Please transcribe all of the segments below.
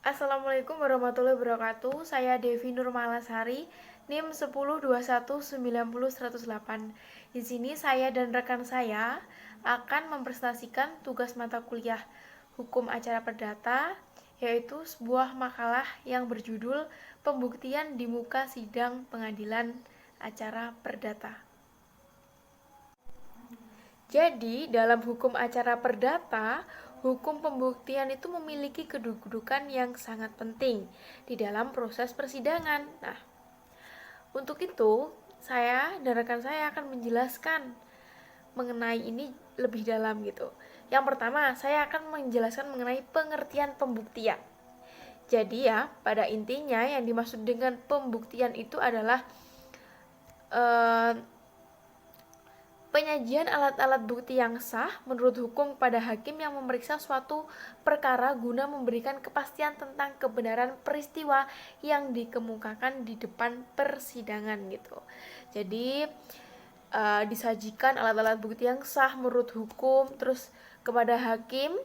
Assalamualaikum warahmatullahi wabarakatuh. Saya Devi Nurmalasari, NIM 1021900108. Di sini saya dan rekan saya akan mempresentasikan tugas mata kuliah Hukum Acara Perdata, yaitu sebuah makalah yang berjudul Pembuktian di Muka Sidang Pengadilan Acara Perdata. Jadi, dalam hukum acara perdata, hukum pembuktian itu memiliki kedudukan yang sangat penting di dalam proses persidangan. Nah, untuk itu, saya dan rekan saya akan menjelaskan mengenai ini lebih dalam gitu. Yang pertama, saya akan menjelaskan mengenai pengertian pembuktian. Jadi ya, pada intinya yang dimaksud dengan pembuktian itu adalah penyajian alat-alat bukti yang sah menurut hukum pada hakim yang memeriksa suatu perkara guna memberikan kepastian tentang kebenaran peristiwa yang dikemukakan di depan persidangan gitu. Jadi disajikan alat-alat bukti yang sah menurut hukum terus kepada hakim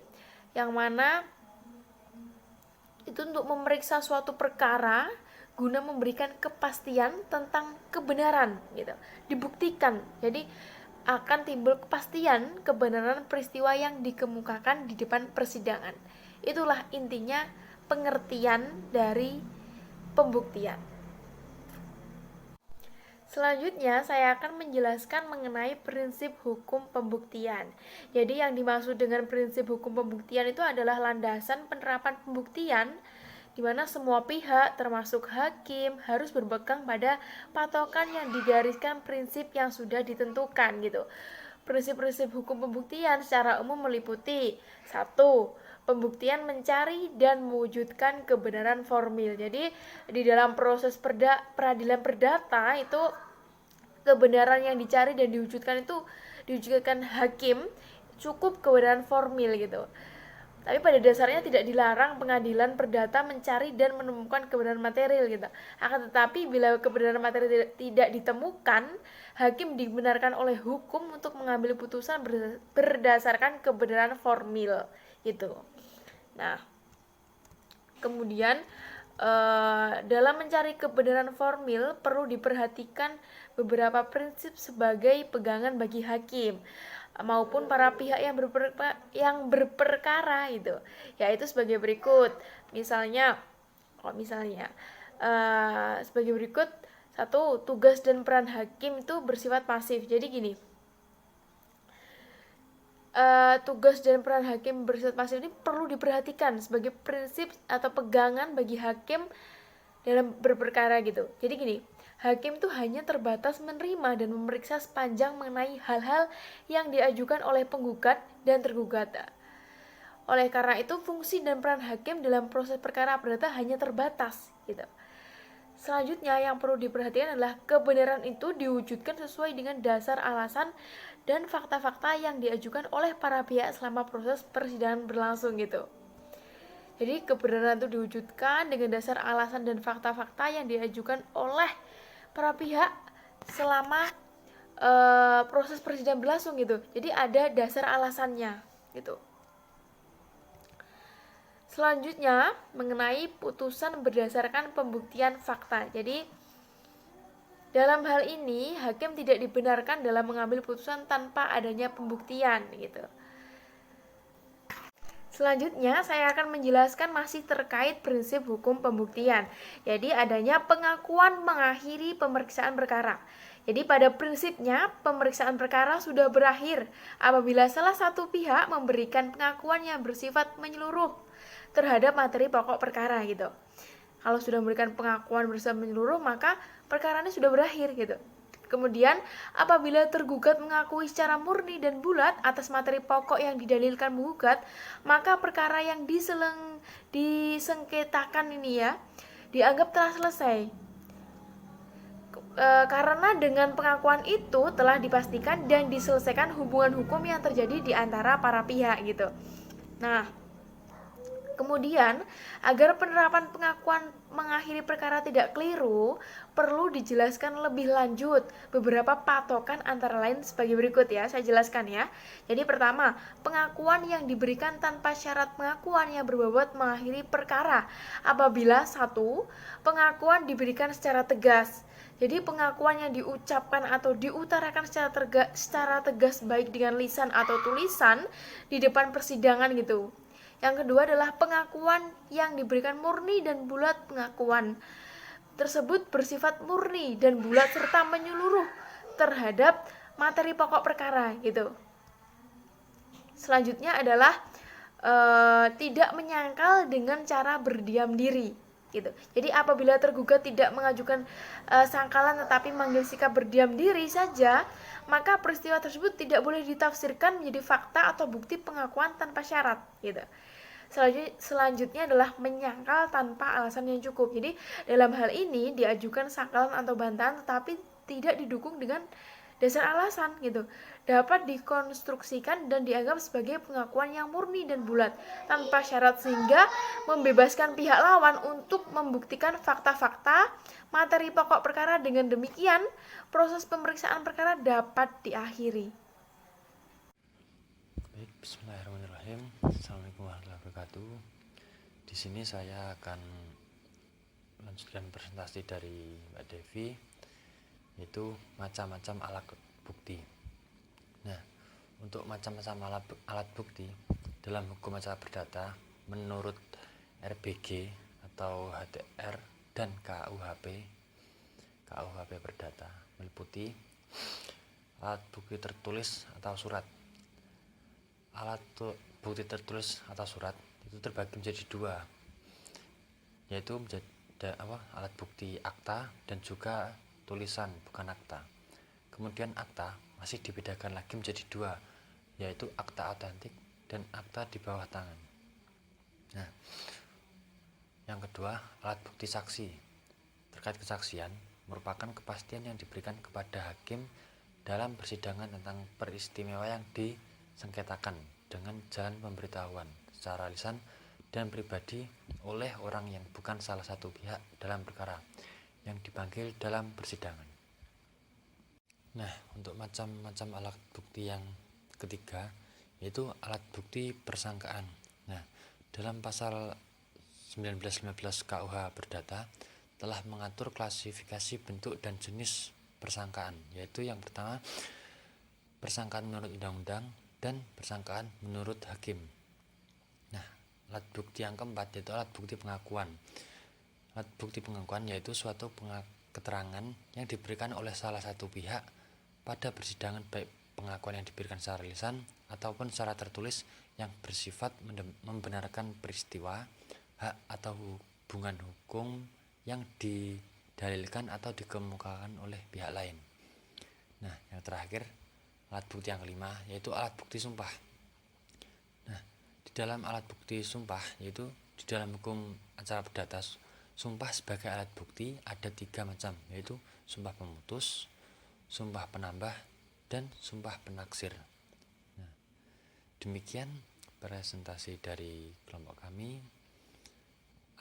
yang mana itu untuk memeriksa suatu perkara guna memberikan kepastian tentang kebenaran gitu. Dibuktikan. Jadi akan timbul kepastian kebenaran peristiwa yang dikemukakan di depan persidangan. Itulah intinya pengertian dari pembuktian. Selanjutnya, saya akan menjelaskan mengenai prinsip hukum pembuktian. Jadi, yang dimaksud dengan prinsip hukum pembuktian itu adalah landasan penerapan pembuktian di mana semua pihak termasuk hakim harus berpegang pada patokan yang digariskan prinsip yang sudah ditentukan gitu. Prinsip-prinsip hukum pembuktian secara umum meliputi 1. Pembuktian mencari dan mewujudkan kebenaran formil. Jadi di dalam proses peradilan perdata itu kebenaran yang dicari dan diwujudkan hakim cukup kebenaran formil gitu. Tapi pada dasarnya tidak dilarang pengadilan perdata mencari dan menemukan kebenaran material gitu. Akan tetapi bila kebenaran material tidak ditemukan, hakim dibenarkan oleh hukum untuk mengambil putusan berdasarkan kebenaran formil gitu. Nah, kemudian dalam mencari kebenaran formil perlu diperhatikan beberapa prinsip sebagai pegangan bagi hakim maupun para pihak yang berperkara itu, yaitu sebagai berikut. Misalnya sebagai berikut. 1. Tugas dan peran hakim itu bersifat pasif. Jadi gini, tugas dan peran hakim bersifat pasif ini perlu diperhatikan sebagai prinsip atau pegangan bagi hakim dalam berperkara gitu. Jadi gini, hakim itu hanya terbatas menerima dan memeriksa sepanjang mengenai hal-hal yang diajukan oleh penggugat dan tergugat. Oleh karena itu, fungsi dan peran hakim dalam proses perkara perdata hanya terbatas gitu. Selanjutnya yang perlu diperhatikan adalah kebenaran itu diwujudkan sesuai dengan dasar alasan dan fakta-fakta yang diajukan oleh para pihak selama proses persidangan berlangsung gitu. Jadi kebenaran itu diwujudkan dengan dasar alasan dan fakta-fakta yang diajukan oleh para pihak selama proses persidangan berlangsung gitu. Jadi ada dasar alasannya gitu. Selanjutnya mengenai putusan berdasarkan pembuktian fakta. Jadi dalam hal ini hakim tidak dibenarkan dalam mengambil putusan tanpa adanya pembuktian gitu. Selanjutnya saya akan menjelaskan masih terkait prinsip hukum pembuktian. Jadi adanya pengakuan mengakhiri pemeriksaan perkara. Jadi pada prinsipnya pemeriksaan perkara sudah berakhir apabila salah satu pihak memberikan pengakuan yang bersifat menyeluruh terhadap materi pokok perkara gitu. Kalau sudah memberikan pengakuan bersifat menyeluruh maka perkaranya sudah berakhir gitu. Kemudian, apabila tergugat mengakui secara murni dan bulat atas materi pokok yang didalilkan menggugat, maka perkara yang disengketakan ini ya, dianggap telah selesai. Karena dengan pengakuan itu telah dipastikan dan diselesaikan hubungan hukum yang terjadi di antara para pihak gitu. Nah, Kemudian, agar penerapan pengakuan mengakhiri perkara tidak keliru, perlu dijelaskan lebih lanjut beberapa patokan antara lain sebagai berikut ya, saya jelaskan ya. Jadi pertama, pengakuan yang diberikan tanpa syarat pengakuan yang berbobot mengakhiri perkara. Apabila satu, pengakuan diberikan secara tegas. Jadi pengakuan yang diucapkan atau diutarakan secara tegas baik dengan lisan atau tulisan di depan persidangan gitu. Yang kedua adalah pengakuan yang diberikan murni dan bulat. Pengakuan tersebut bersifat murni dan bulat serta menyeluruh terhadap materi pokok perkara gitu. Selanjutnya adalah tidak menyangkal dengan cara berdiam diri gitu. Jadi apabila tergugat tidak mengajukan sangkalan tetapi mengambil sikap berdiam diri saja, maka peristiwa tersebut tidak boleh ditafsirkan menjadi fakta atau bukti pengakuan tanpa syarat gitu. Selanjutnya adalah menyangkal tanpa alasan yang cukup. Jadi dalam hal ini diajukan sangkalan atau bantahan tetapi tidak didukung dengan dasar alasan gitu. Dapat dikonstruksikan dan dianggap sebagai pengakuan yang murni dan bulat tanpa syarat sehingga membebaskan pihak lawan untuk membuktikan fakta-fakta materi pokok perkara. Dengan demikian, proses pemeriksaan perkara dapat diakhiri. Baik, bismillahirrahmanirrahim. Assalamualaikum warahmatullahi wabarakatuh. Di sini saya akan melanjutkan presentasi dari Mbak Devi, yaitu macam-macam alat bukti. Nah, untuk macam-macam alat bukti dalam hukum acara perdata menurut RBG atau HTR dan KUHP perdata meliputi alat bukti tertulis atau surat. Alat bukti tertulis atau surat itu terbagi menjadi dua, yaitu alat bukti akta dan juga tulisan bukan akta. Kemudian akta masih dibedakan lagi menjadi dua, yaitu akta autentik dan akta di bawah tangan. Nah, yang kedua, alat bukti saksi. Terkait kesaksian merupakan kepastian yang diberikan kepada hakim dalam persidangan tentang peristiwa yang disengketakan dengan jalan pemberitahuan secara lisan dan pribadi oleh orang yang bukan salah satu pihak dalam perkara yang dipanggil dalam persidangan. Nah, untuk macam-macam alat bukti yang ketiga yaitu alat bukti persangkaan. Nah, dalam pasal 1915 KUH Perdata telah mengatur klasifikasi bentuk dan jenis persangkaan, yaitu yang pertama persangkaan menurut undang-undang dan persangkaan menurut hakim. Nah, alat bukti yang keempat yaitu alat bukti pengakuan. Alat bukti pengakuan yaitu suatu keterangan yang diberikan oleh salah satu pihak pada persidangan, baik pengakuan yang diberikan secara lisan ataupun secara tertulis yang bersifat membenarkan peristiwa, hak atau hubungan hukum yang didalilkan atau dikemukakan oleh pihak lain. Nah, yang terakhir alat bukti yang kelima yaitu alat bukti sumpah. Nah, di dalam alat bukti sumpah yaitu di dalam hukum acara perdata, sumpah sebagai alat bukti ada 3 macam, yaitu sumpah pemutus, sumpah penambah, dan sumpah penaksir. Nah, demikian presentasi dari kelompok kami.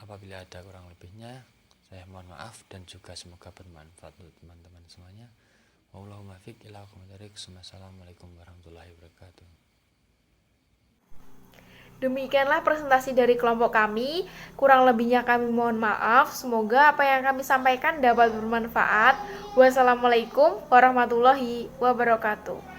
Apabila ada kurang lebihnya, saya mohon maaf dan juga semoga bermanfaat untuk teman-teman semuanya. Wallahumma fiq ila aqwamit. Assalamualaikum warahmatullahi wabarakatuh. Demikianlah presentasi dari kelompok kami. Kurang lebihnya kami mohon maaf. Semoga apa yang kami sampaikan dapat bermanfaat. Wassalamualaikum warahmatullahi wabarakatuh.